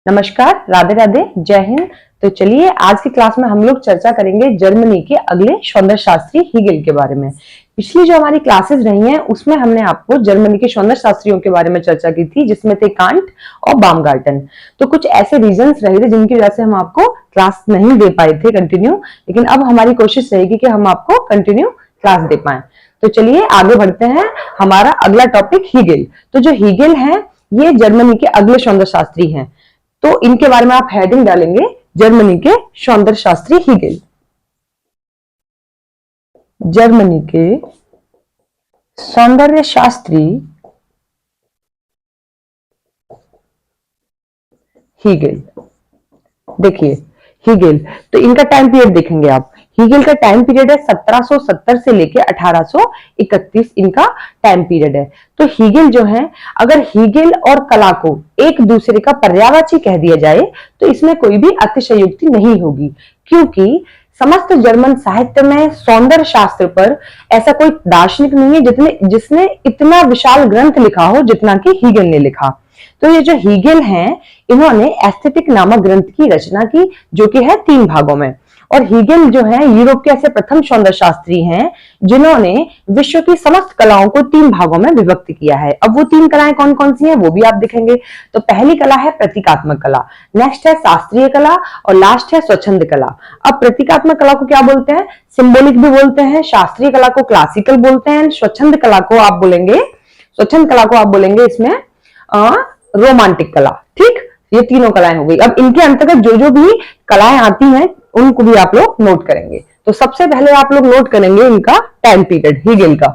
नमस्कार, राधे राधे, जय हिंद। तो चलिए आज की क्लास में हम लोग चर्चा करेंगे जर्मनी के अगले सौंदर्य शास्त्री हीगेल के बारे में। पिछली जो हमारी क्लासेस रही हैं उसमें हमने आपको जर्मनी के सौंदर्य शास्त्रियों के बारे में चर्चा की थी, जिसमें थे कांट और बामगार्टन। तो कुछ ऐसे रीजंस रहे थे जिनकी वजह से हम आपको क्लास नहीं दे पाए थे कंटिन्यू, लेकिन अब हमारी कोशिश रहेगी कि हम आपको कंटिन्यू क्लास दे पाए। तो चलिए आगे बढ़ते हैं। हमारा अगला टॉपिक हीगेल। तो जो हीगेल है ये जर्मनी के अगले सौंदर्य शास्त्री हैं। तो इनके बारे में आप हेडिंग डालेंगे जर्मनी के सौंदर्य शास्त्री हीगेल। जर्मनी के सौंदर्य शास्त्री हीगेल। देखिए हीगेल, तो इनका टाइम पीरियड देखेंगे आप। हीगेल का टाइम पीरियड है 1770 से लेके 1831 इनका टाइम पीरियड है। तो हीगेल जो है, अगर हीगेल और कला को एक दूसरे का पर्यायवाची कह दिया जाए तो इसमें कोई भी अतिशयोक्ति नहीं होगी, क्योंकि समस्त जर्मन साहित्य में सौंदर्य शास्त्र पर ऐसा कोई दार्शनिक नहीं है जिसने इतना विशाल ग्रंथ लिखा हो जितना कि हीगेल ने लिखा। तो ये जो हीगेल हैं, इन्होंने एस्थेटिक नामक ग्रंथ की रचना की, जो कि है 3 भागों में। और हीगेल जो है यूरोप के ऐसे प्रथम सौंदर्य शास्त्री हैं जिन्होंने विश्व की समस्त कलाओं को 3 भागों में विभक्त किया है। अब वो 3 कलाएं कौन कौन सी हैं वो भी आप दिखेंगे। तो पहली कला है प्रतीकात्मक कला, नेक्स्ट है शास्त्रीय कला और लास्ट है स्वच्छंद कला। अब प्रतीकात्मक कला को क्या बोलते हैं? सिंबॉलिक भी बोलते हैं। शास्त्रीय कला को क्लासिकल बोलते हैं। स्वच्छंद कला को आप बोलेंगे इसमें रोमांटिक कला। ठीक, ये तीनों कलाएं हो गई। अब इनके अंतर्गत जो जो भी कलाएं आती हैं उनको भी आप लोग नोट करेंगे। तो सबसे पहले आप लोग नोट करेंगे इनका टाइम पीरियड हीगेल का।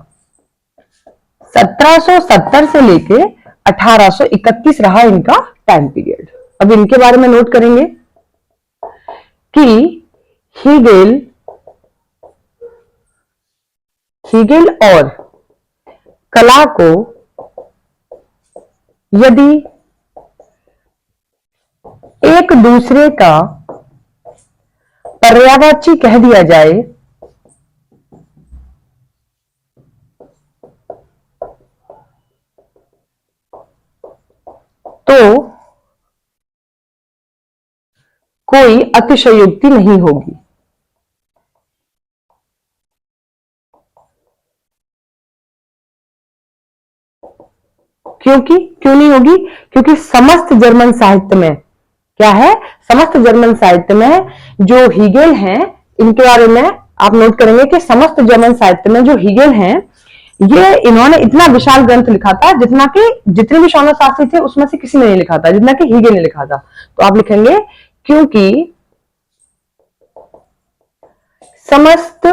1770 से लेके 1831 रहा इनका टाइम पीरियड। अब इनके बारे में नोट करेंगे कि हीगेल और कला को यदि एक दूसरे का पर्यायवाची कह दिया जाए तो कोई अतिशयोक्ति नहीं होगी। क्यों नहीं होगी? क्योंकि समस्त जर्मन साहित्य में क्या है, समस्त जर्मन साहित्य में जो हीगेल हैं, इनके बारे में आप नोट करेंगे कि समस्त जर्मन साहित्य में जो हीगेल हैं, ये इन्होंने इतना विशाल ग्रंथ लिखा था जितना कि जितने भी सौंदर्य शास्त्री थे उसमें से किसी ने नहीं लिखा था जितना कि हीगेल ने लिखा था। तो आप लिखेंगे क्योंकि समस्त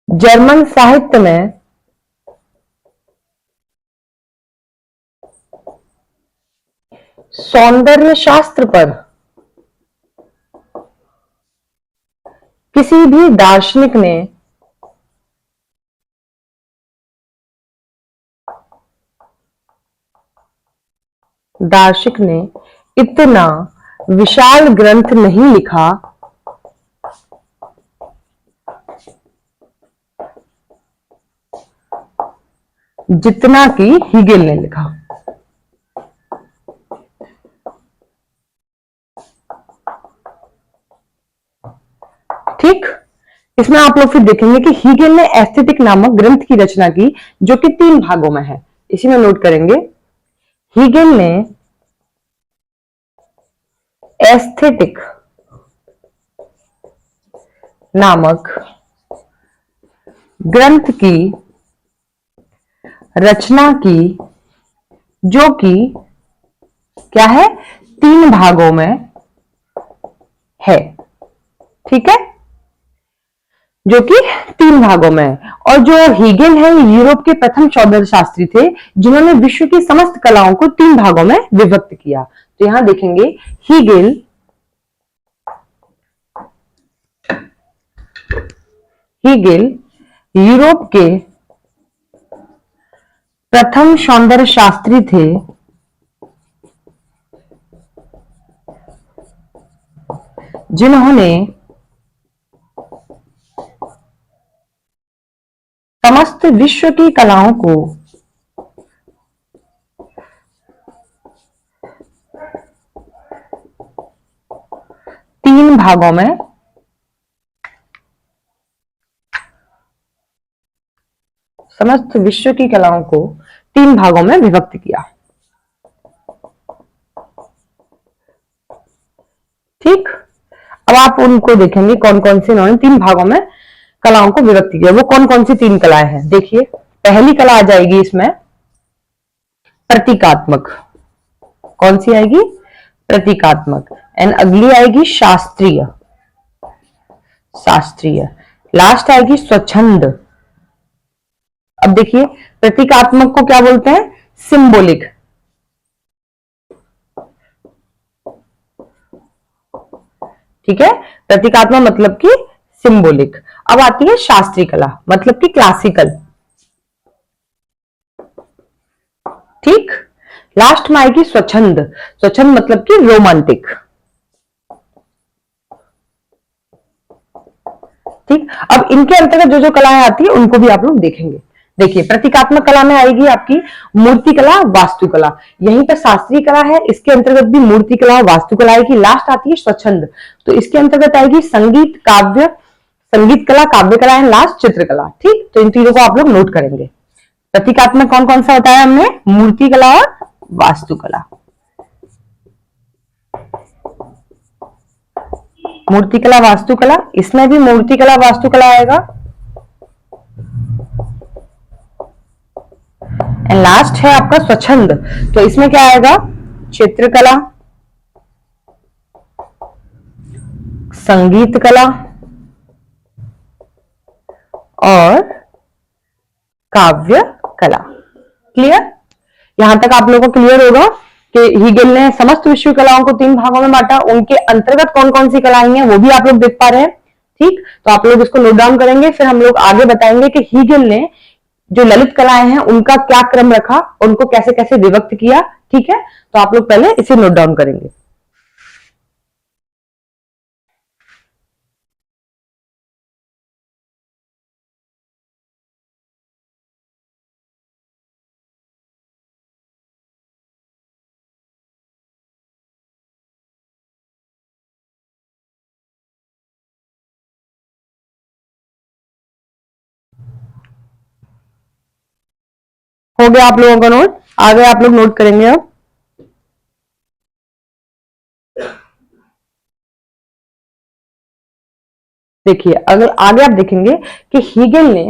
जर्मन साहित्य में सौंदर्य शास्त्र पर किसी भी दार्शनिक ने इतना विशाल ग्रंथ नहीं लिखा जितना कि हीगेल ने लिखा। ठीक, इसमें आप लोग फिर देखेंगे कि हीगेल ने एस्थेटिक नामक ग्रंथ की रचना की, जो कि 3 भागों में है। इसी में नोट करेंगे, हीगेल ने एस्थेटिक नामक ग्रंथ की रचना की, जो कि क्या है, 3 भागों में है। ठीक है, जो कि 3 भागों में है। और जो हीगेल है यूरोप के प्रथम सौंदर्य शास्त्री थे जिन्होंने विश्व की समस्त कलाओं को 3 भागों में विभक्त किया। तो यहां देखेंगे हीगेल यूरोप के प्रथम सौंदर्य शास्त्री थे जिन्होंने समस्त विश्व की कलाओं को तीन भागों में समस्त विश्व की कलाओं को तीन भागों में विभक्त किया। ठीक, अब आप उनको देखेंगे कौन कौन से इन्होंने तीन भागों में कलाओं को विभक्त किया। वो कौन कौन सी तीन कलाएं हैं देखिए। पहली कला आ जाएगी इसमें प्रतीकात्मक। कौन सी आएगी? प्रतीकात्मक। एंड अगली आएगी शास्त्रीय। शास्त्रीय। लास्ट आएगी स्वच्छंद। अब देखिए प्रतीकात्मक को क्या बोलते हैं? सिंबोलिक। ठीक है, प्रतीकात्मक मतलब कि सिंबोलिक। अब आती है शास्त्रीय कला मतलब कि क्लासिकल। ठीक, लास्ट में आएगी स्वच्छंद। स्वच्छंद मतलब कि रोमांटिक। ठीक, अब इनके अंतर्गत जो जो कलाएं आती है उनको भी आप लोग देखेंगे। देखिए प्रतीकात्मक कला में आएगी आपकी मूर्ति कला, वास्तुकला। यहीं पर शास्त्रीय कला है, इसके अंतर्गत भी मूर्ति कला, वास्तुकला आएगी। लास्ट आती है स्वच्छंद, तो इसके अंतर्गत आएगी संगीत, काव्य, संगीत कला, काव्य कला एंड लास्ट चित्रकला। ठीक, तो इन तीनों को आप लोग नोट करेंगे। प्रतीकात्मक कौन कौन सा बताया हमने? मूर्ति कला और वास्तुकला। मूर्तिकला, वास्तुकला, इसमें भी मूर्तिकला, वास्तुकला आएगा। एंड लास्ट है आपका स्वच्छंद, तो इसमें क्या आएगा? चित्रकला, संगीत कला और काव्य कला। क्लियर? यहां तक आप लोगों को क्लियर होगा कि हीगेल ने समस्त विश्व कलाओं को तीन भागों में बांटा। उनके अंतर्गत कौन कौन सी कलाएं हैं वो भी आप लोग देख पा रहे हैं। ठीक, तो आप लोग इसको नोट डाउन करेंगे, फिर हम लोग आगे बताएंगे कि हीगेल ने जो ललित कलाएं हैं उनका क्या क्रम रखा, उनको कैसे कैसे विभक्त किया। ठीक है, तो आप लोग पहले इसे नोट डाउन करेंगे। हो गया आप लोगों का नोट? आगे आप लोग नोट करेंगे। अब देखिए, अगर आगे आप देखेंगे कि हीगेल ने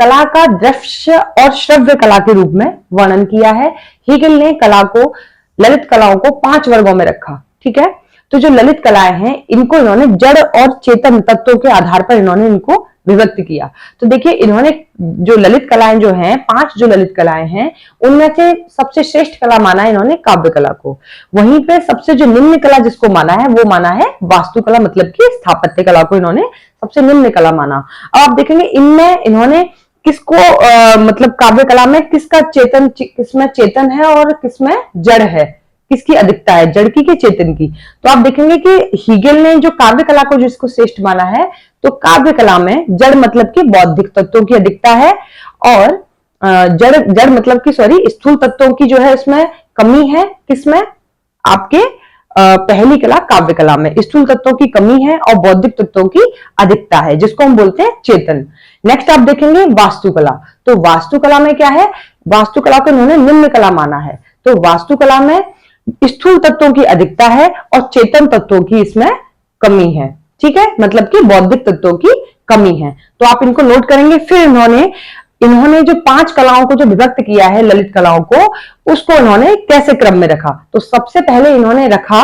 कला का दृश्य और श्रव्य कला के रूप में वर्णन किया है। हीगेल ने कला को, ललित कलाओं को 5 वर्गों में रखा। ठीक है, तो जो ललित कलाएं हैं इनको इन्होंने जड़ और चेतन तत्वों के आधार पर इन्होंने इनको विभक्त किया। तो देखिए इन्होंने जो ललित कलाएं जो हैं, 5 जो ललित कलाएं हैं उनमें से सबसे श्रेष्ठ कला माना है इन्होंने काव्य कला को। वहीं पे सबसे जो निम्न कला जिसको माना है वो माना है वास्तुकला मतलब कि स्थापत्य कला को इन्होंने सबसे निम्न कला माना। अब आप देखेंगे इनमें इन्होंने किसको मतलब काव्य कला में किसका चेतन, किसमें चेतन है और किसमें जड़ है, किसकी अधिकता है, जड़ की चेतन की। तो आप देखेंगे कि हीगेल ने जो काव्य कला को जिसको श्रेष्ठ माना है, तो काव्य कला में जड़ मतलब कि बौद्धिक तत्वों की अधिकता है और जड़ जड़ मतलब कि सॉरी स्थूल तत्वों की जो है इसमें कमी है। किसमें? आपके पहली कला काव्य कला में स्थूल तत्वों की कमी है और बौद्धिक तत्वों की अधिकता है, जिसको हम बोलते हैं चेतन। नेक्स्ट आप देखेंगे वास्तुकला। तो वास्तुकला में क्या है? वास्तुकला को इन्होंने निम्न कला माना है। तो वास्तुकला में स्थूल तत्वों की अधिकता है और चेतन तत्वों की इसमें कमी है। ठीक है, मतलब कि बौद्धिक तत्वों की कमी है। तो आप इनको नोट करेंगे। फिर इन्होंने इन्होंने जो 5 कलाओं को जो विभक्त किया है ललित कलाओं को, उसको इन्होंने कैसे क्रम में रखा? तो सबसे पहले इन्होंने रखा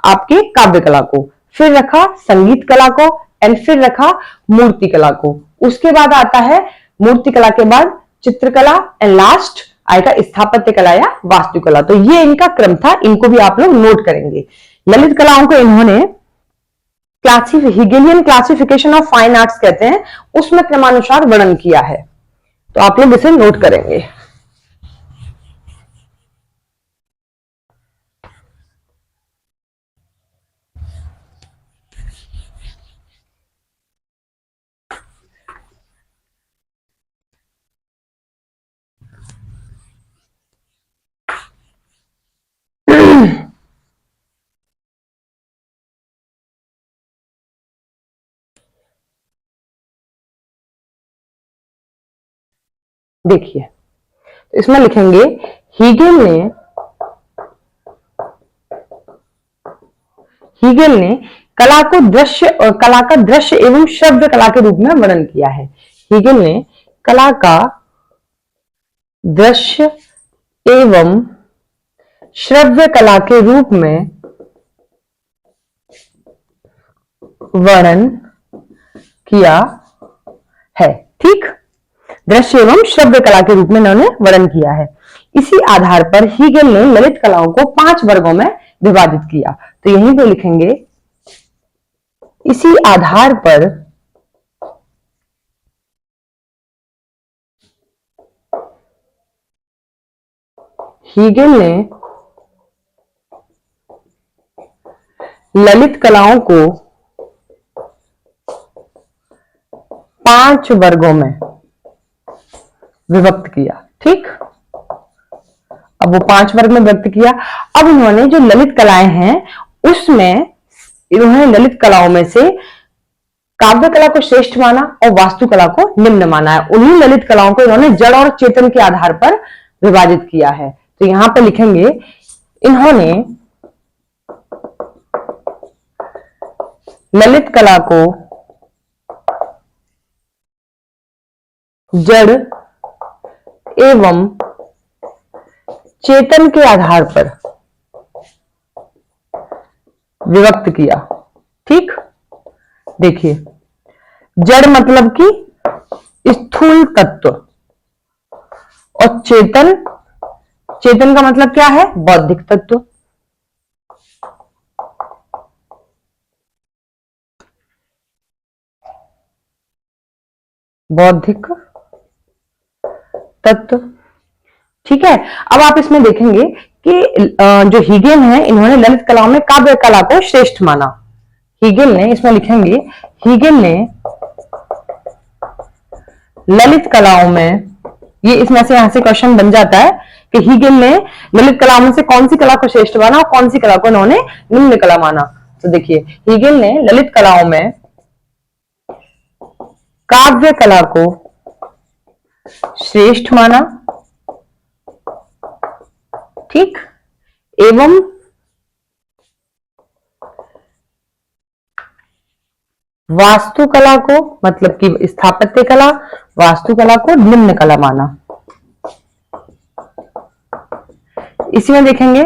आपके काव्य कला को, फिर रखा संगीत कला को एंड फिर रखा मूर्ति कला को। उसके बाद आता है मूर्ति कला के बाद चित्रकला एंड लास्ट आएगा स्थापत्य कला या वास्तुकला। तो ये इनका क्रम था, इनको भी आप लोग नोट करेंगे। ललित कलाओं को इन्होंने हिगेलियन क्लासिफिकेशन ऑफ फाइन आर्ट्स कहते हैं, उसमें क्रमानुसार वर्णन किया है। तो आप लोग इसे नोट करेंगे। देखिए, तो इसमें लिखेंगे हीगेल ने कला का दृश्य एवं श्रव्य कला के रूप में वर्णन किया है। हीगेल ने कला का दृश्य एवं श्रव्य कला के रूप में वर्णन किया है। ठीक, दृश्य एवं श्रव्य कला के रूप में इन्होंने वर्णन किया है। इसी आधार पर हीगेल ने ललित कलाओं को 5 वर्गों में विभाजित किया। तो यहीं पे लिखेंगे, इसी आधार पर हीगेल ने ललित कलाओं को 5 वर्गों में विभक्त किया। ठीक, अब वो 5 वर्ग में व्यक्त किया। अब इन्होंने जो ललित कलाएं हैं उसमें इन्होंने ललित कलाओं में से काव्य कला को श्रेष्ठ माना और वास्तुकला को निम्न माना है। उन्हीं ललित कलाओं को इन्होंने जड़ और चेतन के आधार पर विभाजित किया है। तो यहां पे लिखेंगे, इन्होंने ललित कला को जड़ एवं चेतन के आधार पर विभक्त किया। ठीक, देखिए, जड़ मतलब कि स्थूल तत्व और चेतन का मतलब क्या है? बौद्धिक तत्व। बौद्धिक तत्व। ठीक है, अब आप इसमें देखेंगे कि जो हीगेल है इन्होंने ललित कलाओं में काव्य कला को श्रेष्ठ माना। हीगेल ने, इसमें लिखेंगे, हीगेल ने ललित कलाओं में, ये इसमें से यहां से क्वेश्चन बन जाता है कि हीगेल ने ललित कलाओं में से कौन सी कला को श्रेष्ठ माना और कौन सी कला को इन्होंने निम्न कला माना। तो देखिए, हीगेल ने ललित कलाओं में काव्य कला को श्रेष्ठ माना, ठीक, एवं वास्तुकला को, मतलब कि स्थापत्य कला, वास्तुकला को निम्न कला माना। इसी में देखेंगे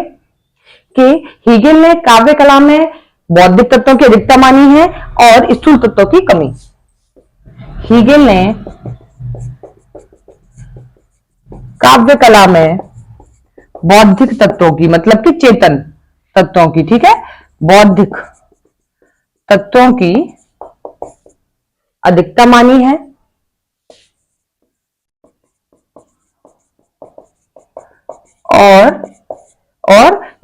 कि हीगेल ने काव्य कला में बौद्धिक तत्वों की अधिकता मानी है और स्थूल तत्वों की कमी। हीगेल ने काव्य कला में बौद्धिक तत्वों की, मतलब कि चेतन तत्वों की, ठीक है, बौद्धिक तत्वों की अधिकता मानी है और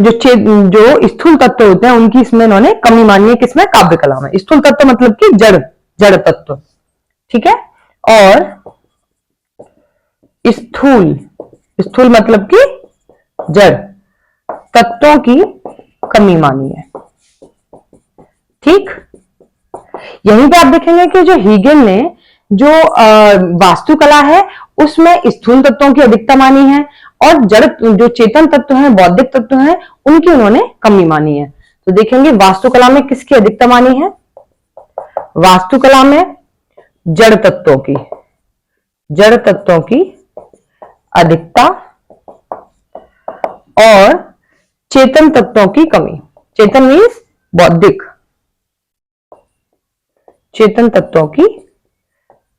जो स्थूल तत्व होते हैं उनकी इसमें इन्होंने कमी मानी है। किसमें? काव्य कला में। स्थूल तत्व मतलब कि जड़ तत्व, ठीक है, और स्थूल मतलब कि जड़ तत्वों की कमी मानी है। ठीक, यहीं पे आप देखेंगे कि जो हीगेल ने जो वास्तुकला है उसमें स्थूल तत्वों की अधिकता मानी है और जड़, जो चेतन तत्व हैं, बौद्धिक तत्व हैं, उनकी उन्होंने कमी मानी है। तो देखेंगे वास्तुकला में किसकी अधिकता मानी है? वास्तुकला में जड़ तत्वों की अधिकता और चेतन तत्वों की कमी। चेतन मीन्स बौद्धिक, चेतन तत्वों की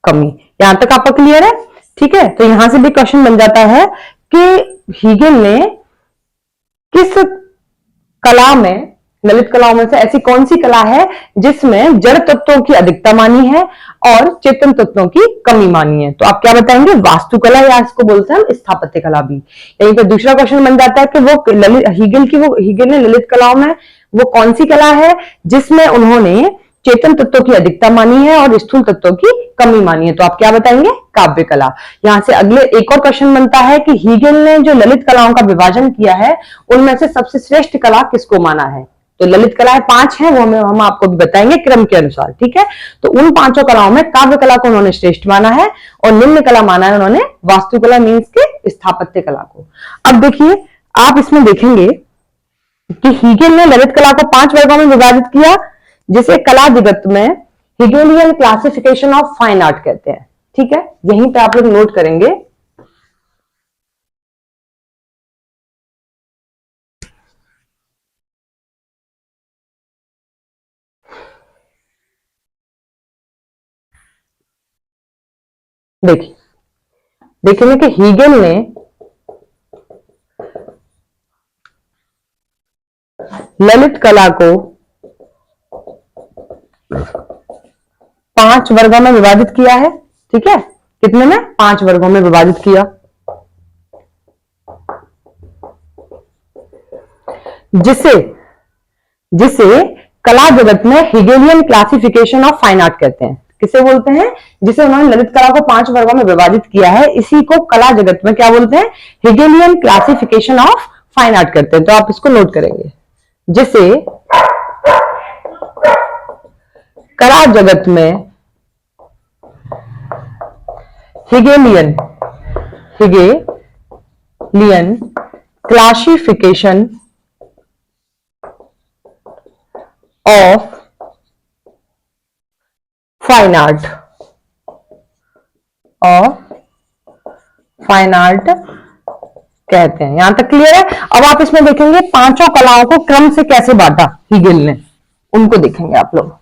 कमी। यहां तक आपका क्लियर है? ठीक है, तो यहां से भी क्वेश्चन बन जाता है कि हीगेल ने किस कला में, ललित कलाओं में से ऐसी कौन सी कला है जिसमें जड़ तत्वों की अधिकता मानी है और चेतन तत्वों की कमी मानी है? तो आप क्या बताएंगे? वास्तुकला, या इसको बोलते हैं हम स्थापत्य कला भी। यहीं पर दूसरा क्वेश्चन बन जाता है कि वो हीगेल ने ललित कलाओं में वो कौन सी कला है जिसमें उन्होंने चेतन तत्वों की अधिकता मानी है और स्थूल तत्वों की कमी मानी है? तो आप क्या बताएंगे? काव्य कला। यहां से अगले एक और क्वेश्चन बनता है कि हीगेल ने जो ललित कलाओं का विभाजन किया है उनमें से सबसे श्रेष्ठ कला किसको माना है? तो ललित कलाएं 5 हैं, वो हम आपको भी बताएंगे क्रम के अनुसार, ठीक है। तो उन 5 कलाओं में काव्य कला को उन्होंने श्रेष्ठ माना है और निम्न कला माना है उन्होंने वास्तुकला मीन्स के स्थापत्य कला को। अब देखिए आप इसमें देखेंगे कि हीगेल ने ललित कला को 5 वर्गों में विभाजित किया, जिसे कला जगत में हिगेलियन क्लासिफिकेशन ऑफ फाइन आर्ट कहते हैं, ठीक है। यहीं पे आप लोग नोट करेंगे। देखिए देखेंगे कि हीगेल ने ललित कला को 5 वर्गों में विभाजित किया है, ठीक है। कितने में? 5 वर्गों में विभाजित किया, जिसे जिसे कला जगत में हिगेलियन क्लासिफिकेशन ऑफ फाइन आर्ट कहते हैं। किसे बोलते हैं? जिसे उन्होंने ललित कला को 5 वर्गों में विभाजित किया है, इसी को कला जगत में क्या बोलते हैं? हिगेलियन क्लासिफिकेशन ऑफ फाइन आर्ट करते हैं। तो आप इसको नोट करेंगे, जिसे कला जगत में हिगेलियन क्लासिफिकेशन ऑफ फाइन आर्ट कहते हैं। यहां तक क्लियर है? अब आप इसमें देखेंगे 5 कलाओं को क्रम से कैसे बांटा हीगेल ने, उनको देखेंगे आप लोग।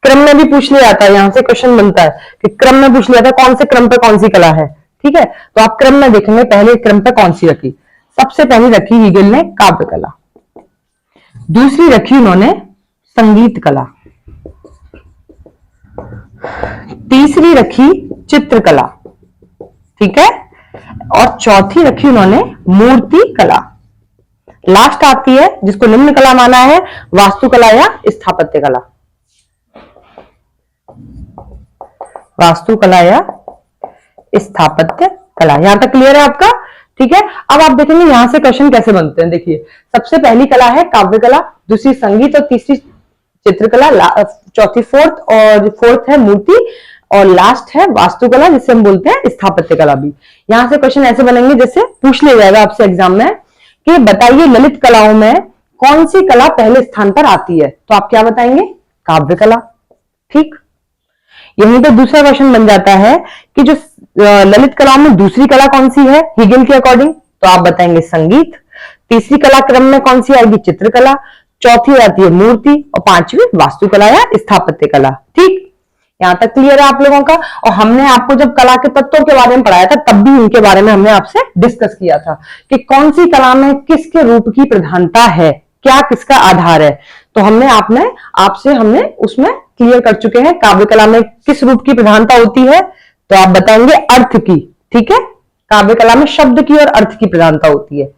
क्रम में भी पूछ लिया जाता है, यहां से क्वेश्चन बनता है कि क्रम में पूछ लिया था कौन से क्रम पे कौन सी कला है, ठीक है। तो आप क्रम में देखेंगे पहले क्रम पे कौन सी रखी। सबसे पहली रखी हीगेल ने काव्य कला, दूसरी रखी उन्होंने संगीत कला, तीसरी रखी चित्रकला, ठीक है, और चौथी रखी उन्होंने मूर्ति कला। लास्ट आती है जिसको निम्न कला माना है, वास्तुकला या स्थापत्य कला। वास्तुकला या स्थापत्य कला। यहां तक क्लियर है आपका? ठीक है। अब आप देखेंगे यहां से क्वेश्चन कैसे बनते हैं। देखिए सबसे पहली कला है काव्य कला, दूसरी संगीत और तीसरी चित्रकला, चौथी फोर्थ है मूर्ति और लास्ट है वास्तुकला, जिसे हम बोलते हैं स्थापत्य कला भी। यहां से क्वेश्चन ऐसे बनेंगे जैसे पूछ लिया जाएगा आपसे एग्जाम में कि बताइए ललित कलाओं में कौन सी कला पहले स्थान पर आती है, तो आप क्या बताएंगे? काव्य कला, ठीक। यहीं पे दूसरा क्वेश्चन बन जाता है कि जो ललित कलाओं में दूसरी कला कौन सी है हीगेल के अकॉर्डिंग, तो आप बताएंगे संगीत। तीसरी कला क्रम में कौन सी आएगी? चित्रकला। चौथी आती है मूर्ति और पांचवी वास्तुकला या स्थापत्य कला, ठीक। यहां तक क्लियर है आप लोगों का? और हमने आपको जब कला के तत्वों के बारे में पढ़ाया था तब भी इनके बारे में हमने आपसे डिस्कस किया था कि कौन सी कला में किसके रूप की प्रधानता है, क्या किसका आधार है। तो हमने हमने उसमें क्लियर कर चुके हैं काव्य कला में किस रूप की प्रधानता होती है, तो आप बताएंगे अर्थ की, ठीक है। काव्य कला में शब्द की और अर्थ की प्रधानता होती है।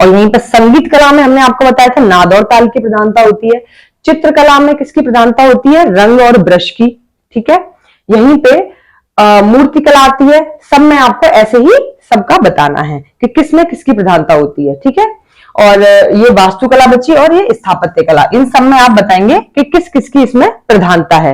और यहीं पर संगीत कला में हमने आपको बताया था नाद और ताल की प्रधानता होती है। चित्रकला में किसकी प्रधानता होती है? रंग और ब्रश की, ठीक है। यहीं पे मूर्ति कला आती है। सब में आपको ऐसे ही सबका बताना है कि किसमें किसकी प्रधानता होती है, ठीक है। और ये वास्तुकला बची और ये स्थापत्य कला, इन सब में आप बताएंगे कि किस किसकी इसमें प्रधानता है।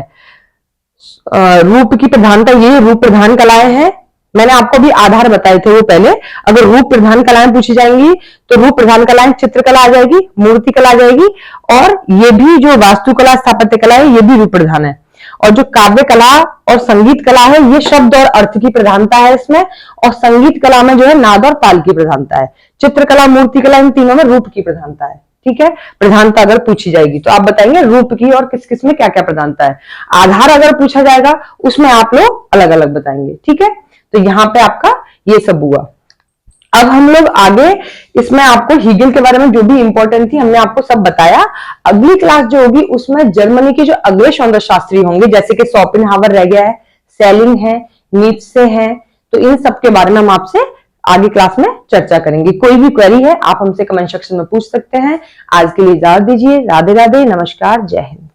रूप की प्रधानता, ये रूप प्रधान कलाएं हैं। मैंने आपको भी आधार बताए थे वो पहले। अगर रूप प्रधान कलाएं पूछी जाएंगी तो रूप प्रधान कलाएं चित्रकला आ जाएगी, मूर्ति कला आ जाएगी, और ये भी जो वास्तुकला स्थापत्य कला है ये भी रूप प्रधान है। और जो काव्य कला और संगीत कला है ये शब्द और अर्थ की प्रधानता है इसमें, और संगीत कला में जो है नाद और ताल की प्रधानता है। चित्रकला मूर्ति कला इन तीनों में रूप की प्रधानता है, ठीक है। प्रधानता अगर पूछी जाएगी तो आप बताएंगे रूप की और किस किस में क्या क्या प्रधानता है। आधार अगर पूछा जाएगा उसमें आप लोग अलग अलग बताएंगे, ठीक है। तो यहां पे आपका ये सब हुआ। अब हम लोग आगे इसमें आपको हीगेल के बारे में जो भी इंपॉर्टेंट थी हमने आपको सब बताया। अगली क्लास जो होगी उसमें जर्मनी के जो अगले सौंदर्य शास्त्री होंगे, जैसे कि शोपेनहावर रह गया है, सेलिंग है, नीत्शे है, तो इन सब के बारे में हम आपसे आगे क्लास में चर्चा करेंगे। कोई भी क्वेरी है आप हमसे कमेंट सेक्शन में पूछ सकते हैं। आज के लिए इजाजत दीजिए। राधे राधे, नमस्कार, जय हिंद।